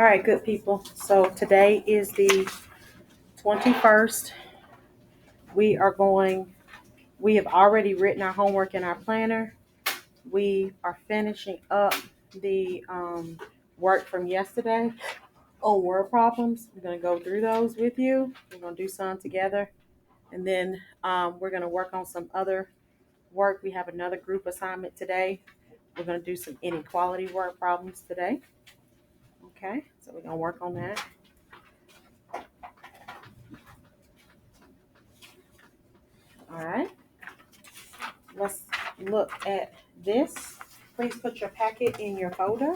All right, good people. So today is the 21st. We have already written our homework in our planner. We are finishing up the work from yesterday on word problems. We're going to go through those with you. We're going to do some together. And then we're going to work on some other work. We have another group assignment today. We're going to do some inequality word problems today. Okay, so we're going to work on that. All right. Let's look at this. Please put your packet in your folder.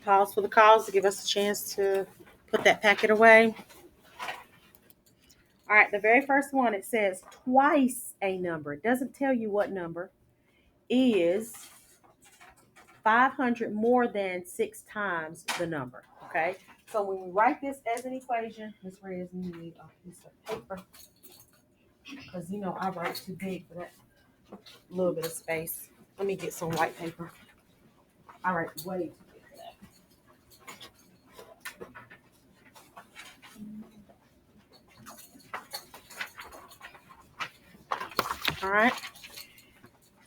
Pause for the calls to give us a chance to put that packet away. All right, the very first one, it says twice a number. It doesn't tell you what number is 500 more than 6 times the number. Okay, so when we write this as an equation, Ms. Reyes, you need a piece of paper because I write too big for that little bit of space. Let me get some white paper. I write way too big for that. All right.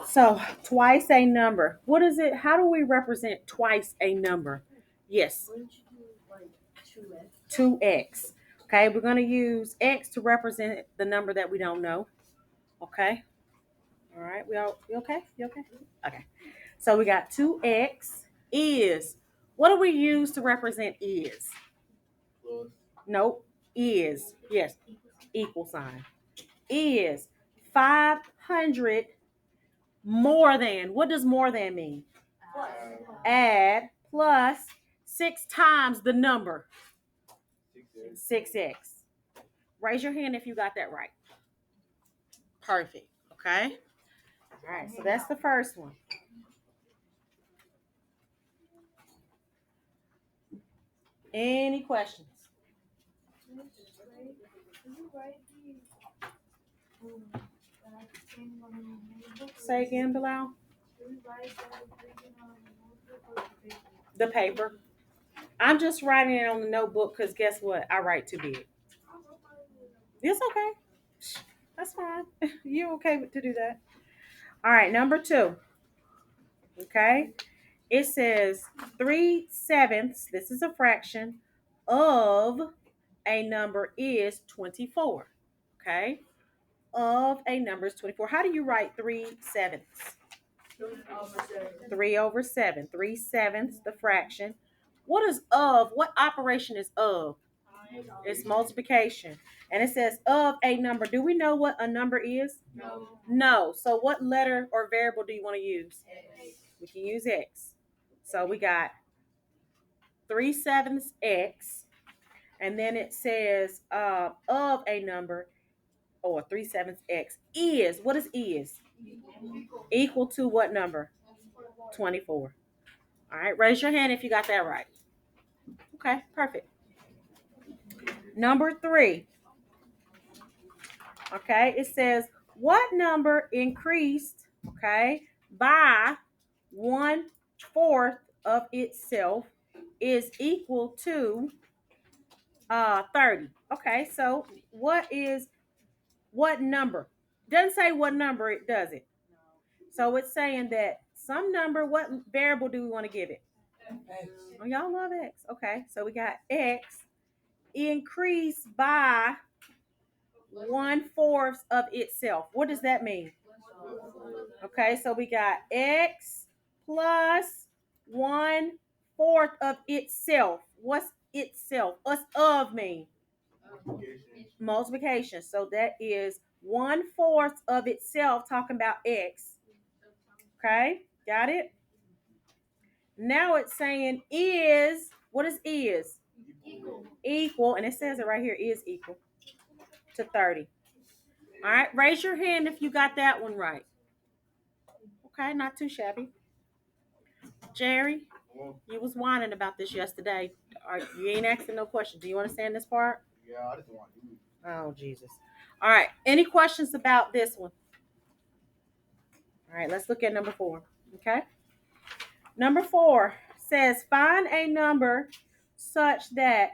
So twice a number. What is it? How do we represent twice a number? Yes. 2x. Okay, we're going to use x to represent the number that we don't know. Okay. All right. We okay? You okay? Okay. So we got 2x is. What do we use to represent is? Nope. Is. Yes. Equal sign. Is 500 more than. What does more than mean? Add plus 6 times the number. 6x. Raise your hand if you got that right. Perfect. Okay. All right. So that's the first one. Any questions? Say again, Bilal. The paper. I'm just writing it on the notebook because guess what? I write too big. It's okay. That's fine. You're okay to do that. All right, number 2. Okay. It says 3/7. This is a fraction of a number is 24. Okay. Of a number is 24. How do you write 3/7? 3/7. 3/7, the fraction. What is of? What operation is of? It's multiplication. And it says of a number. Do we know what a number is? No. So what letter or variable do you want to use? We can use x. So we got 3/7 x. And then it says of a number, or 3/7 x is. What is? Equal to what number? 24. All right. Raise your hand if you got that right. Okay. Perfect. Number 3. Okay. It says what number increased, okay, by 1/4 of itself is equal to 30. Okay. So what number? Doesn't say what number it does it. So it's saying that some number, what variable do we want to give it? Oh, y'all love x. Okay, so we got x increased by 1/4 of itself. What does that mean? Okay, so we got x plus 1/4 of itself. What's itself? What's of mean? Multiplication. So that is 1/4 of itself, talking about x. Okay, got it? Now it's saying is. What is? Equal, and it says it right here, is equal to 30. All right, raise your hand if you got that one right. Okay, not too shabby. Jerry, you was whining about this yesterday. You ain't asking no question. Do you understand this part? Yeah, I just want to. Oh, Jesus. All right. Any questions about this one? All right, let's look at number 4. Okay. Number 4 says find a number such that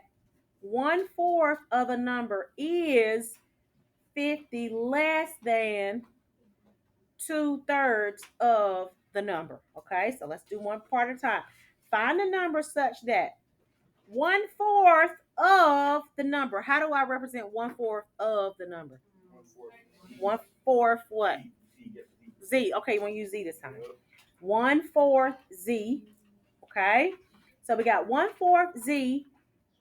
1/4 of a number is 50 less than 2/3 of the number. Okay, so let's do one part at a time. Find a number such that 1/4 of the number. How do I represent 1/4 of the number? 1/4 what? Z. Okay, we'll use Z this time. 1/4 Z. Okay, so we got 1/4 Z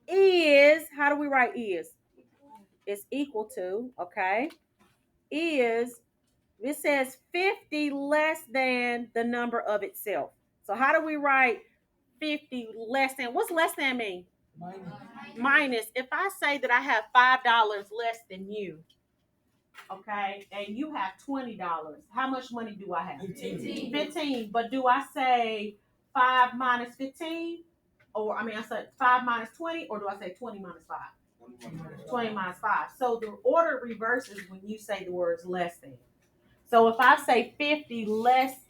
is, how do we write is? It's equal to, okay, is, it says 50 less than the number of itself. So how do we write 50 less than? What's less than mean? Minus. If I say that I have $5 less than you, okay, and you have $20, how much money do I have? 15. But do I say 5 minus 15? Or I said 5 minus 20, or do I say 20 minus 5? 20 minus 5. So the order reverses when you say the words less than. So if I say 50 less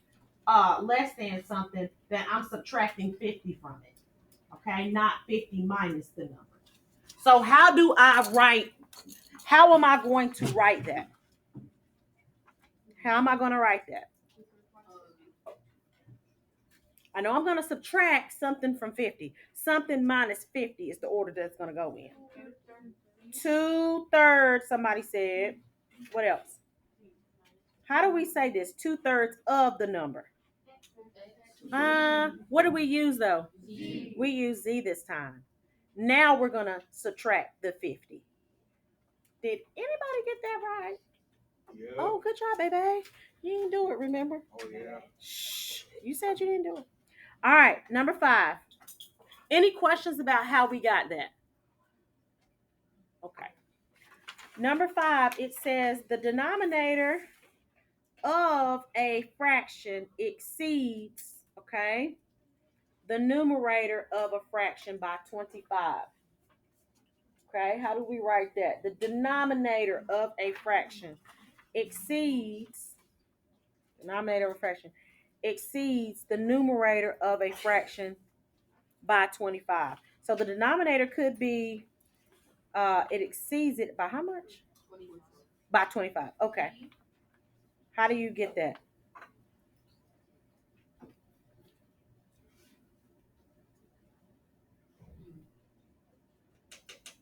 than something, then I'm subtracting 50 from it. Okay, not 50 minus the number. So how am I going to write that? How am I going to write that? I know I'm going to subtract something from 50. Something minus 50 is the order that's going to go in. 2/3, somebody said. What else? How do we say this? 2/3 of the number. What do we use though? Z. We use Z this time. Now we're going to subtract the 50. Did anybody get that right? Yeah. Oh, good job, baby. You didn't do it, remember? Oh, yeah. Shh. You said you didn't do it. All right, number 5. Any questions about how we got that? Okay. Number 5, it says the denominator of a fraction exceeds, okay, the numerator of a fraction by 25. Okay, how do we write that? The denominator of a fraction exceeds, denominator of a fraction exceeds the numerator of a fraction by 25. So the denominator could be, it exceeds it by how much? 25. By 25. Okay. How do you get that?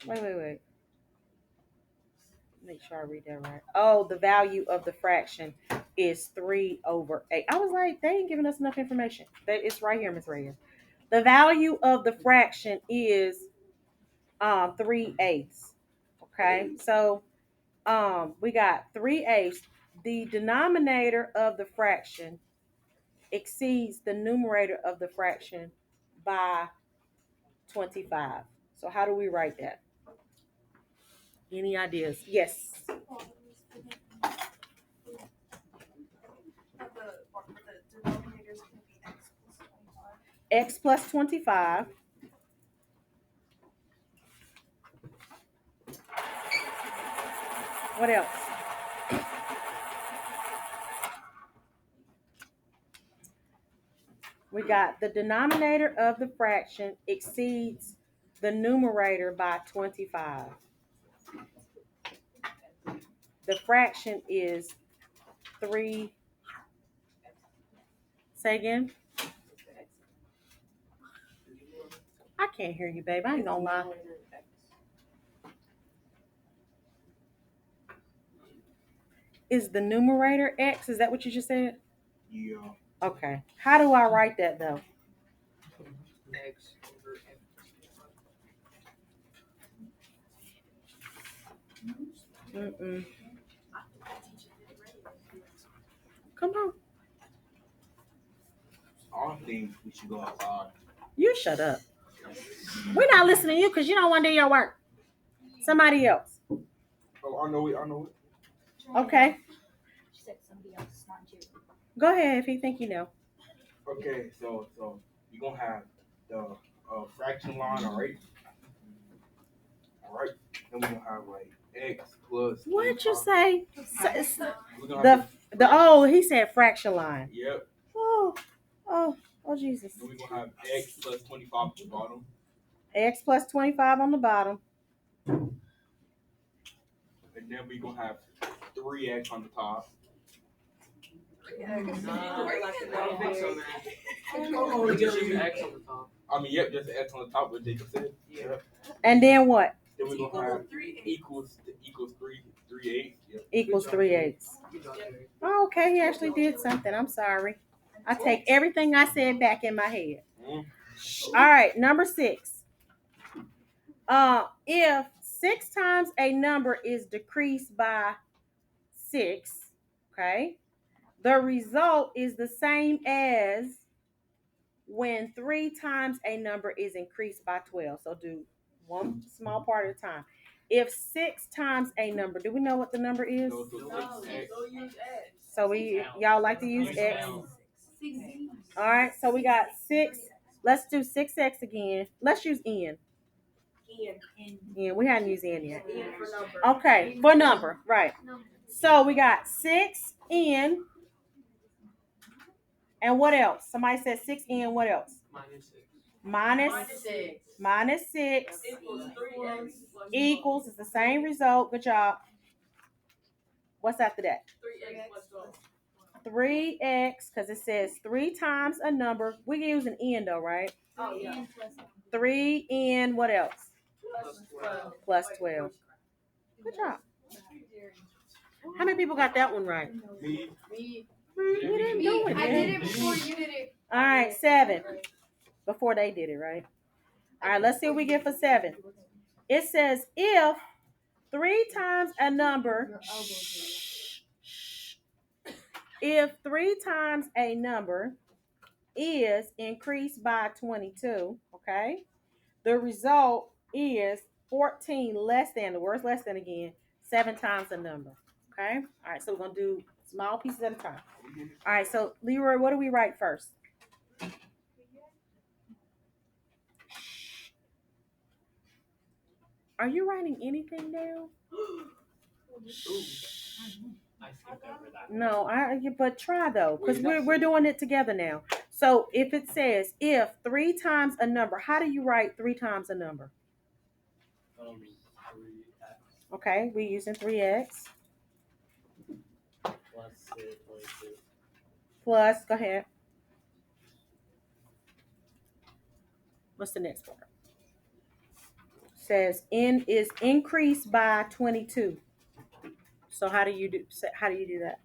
Wait. Make sure I read that right. Oh, the value of the fraction is 3/8. I was like, they ain't giving us enough information. It's right here, Miss Reagan. The value of the fraction is 3/8. Okay, so we got 3/8. The denominator of the fraction exceeds the numerator of the fraction by 25. So how do we write that? Any ideas? Yes. X plus 25. What else? We got the denominator of the fraction exceeds the numerator by 25. The fraction is 3. Say again. I can't hear you, babe. I ain't gonna lie. Is the numerator X? Is that what you just said? Yeah. Okay. How do I write that though? X over X. Come on. I think we should go outside. You shut up. We're not listening to you because you don't want to do your work. Somebody else. Oh, I know it. Okay. She said somebody else, not you. Go ahead if you think you know. Okay, so you're going to have the fraction line, all right? All right. Then we're going to have like x plus. What'd you say? We're gonna have He said fraction line. Yep. Oh, Jesus. And we're gonna have x plus 25 at the bottom. X plus 25 on the bottom. And then we're gonna have 3x on the top. I mean, yep, just x on the top, what Jacob said. Yep. And then what? Then we're gonna have equals 3/8. Yep. Equals 3/8. Oh, okay, he actually did something. I'm sorry. I take everything I said back in my head. All right, number 6. If 6 times a number is decreased by 6, okay, the result is the same as when 3 times a number is increased by 12. So do one small part at a time. If 6 times a number, do we know what the number is? No. So y'all like to use X. All right, so we got 6. Let's do 6X again. Let's use N. N. We hadn't used N yet. Okay, for number, right. So we got 6N. And what else? Somebody said 6N. What else? Minus 6 equals. It's the same result. Good job. What's after that? 3x, because it says 3 times a number. We can use an N though, right? Oh, yeah. 3N. What else? Plus 12. Good job. How many people got that one right? Me. You didn't do it. I did it before you did it. All right, 7. Before they did it, right? All right, let's see what we get for 7. It says if 3 times a number, if 3 times a number is increased by 22, okay, the result is 14 less than, the word's less than again, 7 times a number, okay? All right, so we're going to do small pieces at a time. All right, so Leroy, what do we write first? Are you writing anything down? No, but try though, because we're doing it together now. So if it says if 3 times a number, how do you write 3 times a number? 3x. Okay, we're using 3x. Plus 22. Plus, go ahead. What's the next part? Says n is increased by 22. So how do you do that?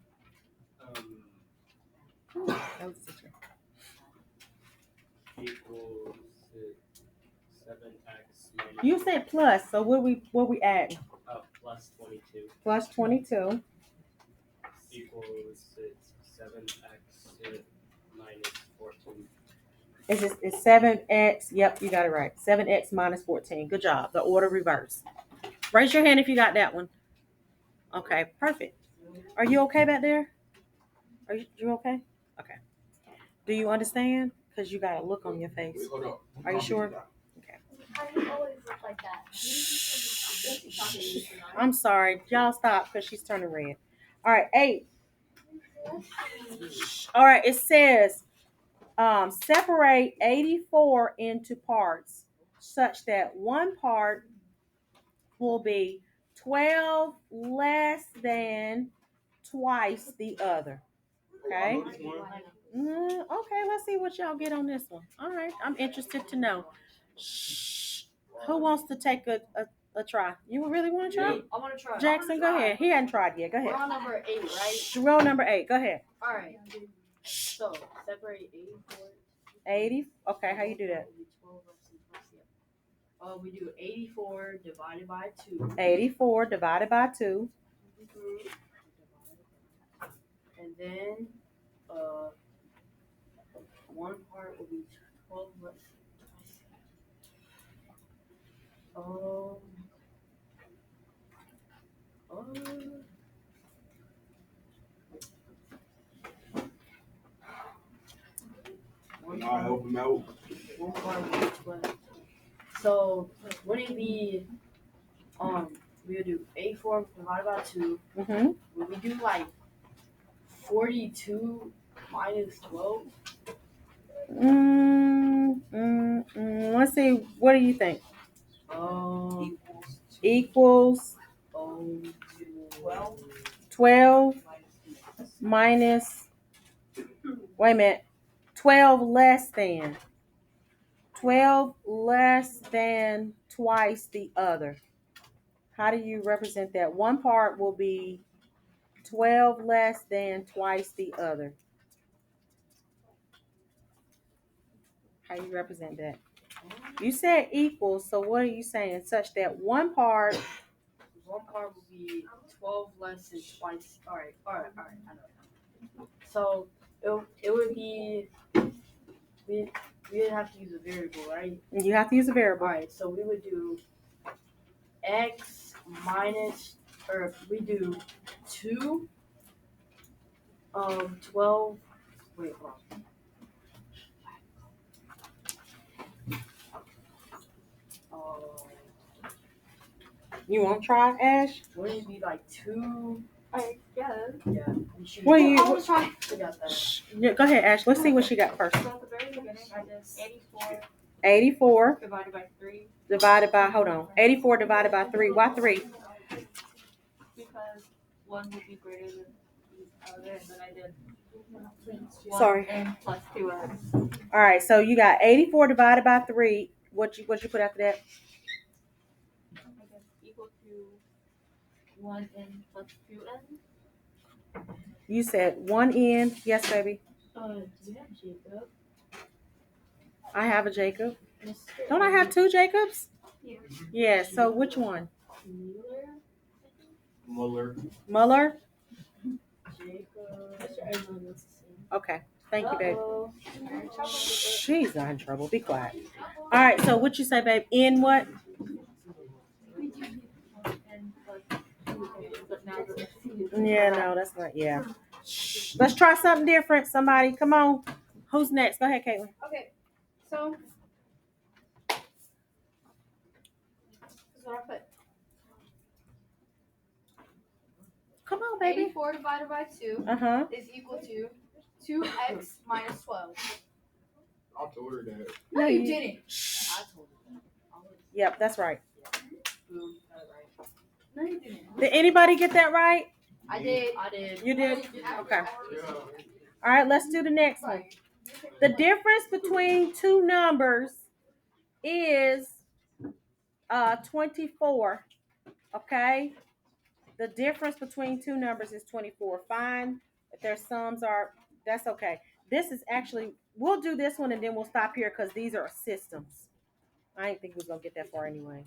Equals 7x minus. You said plus, so what we adding? Plus 22. Plus 22 equals 7x minus 14. It's 7x. Yep, you got it right. 7x minus 14. Good job. The order reversed. Raise your hand if you got that one. Okay, perfect. Are you okay back there? Are you okay? Okay. Do you understand? Because you got a look on your face. Wait, hold up. Are you sure? Okay. How do you always look like that? I'm sorry. Y'all stop because she's turning red. All right, 8. All right, it says separate 84 into parts such that one part will be 12 less than twice the other. Okay? Okay, let's see what y'all get on this one. All right, I'm interested to know. Who wants to take a try? You really want to try? I want to try. Jackson, go ahead. He hadn't tried yet. Go ahead. We're on number 8, right? Row number 8. Go ahead. All right. So separate 84. 80. Okay, how you do that? We do 84 divided by 2. 84 divided by 2. And then one part will be 12 less. I'll help him out. One part will be 12. So wouldn't it be we'll do 84 divided by 2. Mm-hmm. Will we do like 42 minus 12? Let's see. What do you think? Equals 12 minus. Wait a minute. 12 less than. 12 less than twice the other. How do you represent that? One part will be 12 less than twice the other. How do you represent that? You said equals, so what are you saying? Such that one part. One part will be 12 less than twice. All right. I know. So it would be, we would have to use a variable, right? You have to use a variable. All right. So we would do x minus, or we do 2 12. Wait, hold on. You want to try, Ash? Wouldn't it be like 2? I guess. Yeah. What do you? I was trying. Yeah, go ahead, Ash. Let's see what she got first. So at the very beginning, I did 84 84 divided by 3 divided by. Hold on. 84 divided by 3. Why 3? because 1 would be greater than the other, and then I did 1 Sorry. n plus 2n. All right. So you got 84 divided by 3. What you put after that? I guess equal to 1 n plus 2n. You said 1 n. Yes, baby. You have Jacob. I have a Jacob. Don't I have 2 Jacobs? Yeah. Yeah. So which one? Muller. Muller. Jacob. Okay. Thank you, babe. She's not in trouble. Be quiet. All right. So what you say, babe? In what? N plus 2n, but now the Yeah. No, that's not. Yeah. Shh. Let's try something different. Somebody, come on. Who's next? Go ahead, Caitlin. Okay, so this is what I put. Come on, baby. 84 divided by 2 Uh-huh. is equal to 2x minus 12. I told her that. No, you didn't. I told you that. Yep, that's right. Boom, got it right. No, you didn't. Did anybody get that right? I did. You did? Okay. Yeah. All right, let's do the next one. The difference between two numbers is 24. Okay? The difference between two numbers is 24. Fine. If their sums are, that's okay. This is actually, we'll do this one and then we'll stop here because these are systems. I didn't think we was going to get that far anyway.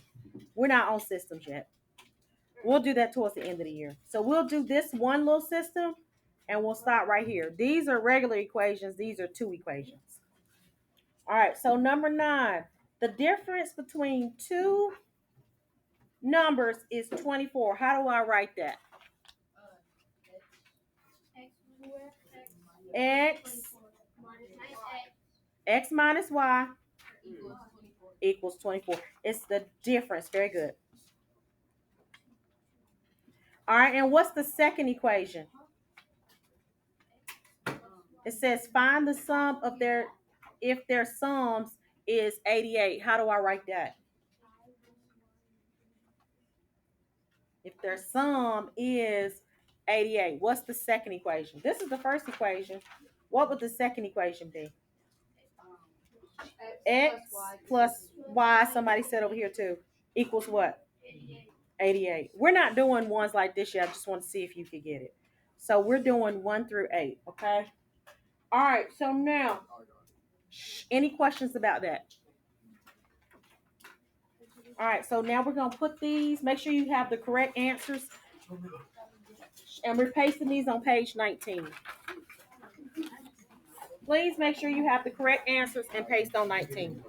We're not on systems yet. We'll do that towards the end of the year. So we'll do this one little system and we'll stop right here. These are regular equations. These are two equations. All right, so number 9. The difference between two numbers is 24. How do I write that? X minus y equals 24. It's the difference. Very good. All right, and what's the second equation? It says find the sum of their, if their sums is 88. How do I write that? If their sum is 88, what's the second equation? This is the first equation. What would the second equation be? X plus y, somebody said over here too, equals what? 88. We're not doing ones like this yet. I just want to see if you could get it. So we're doing 1 through 8, okay? All right, so now, any questions about that? All right, so now we're going to put these, make sure you have the correct answers. And we're pasting these on page 19. Please make sure you have the correct answers and paste on 19.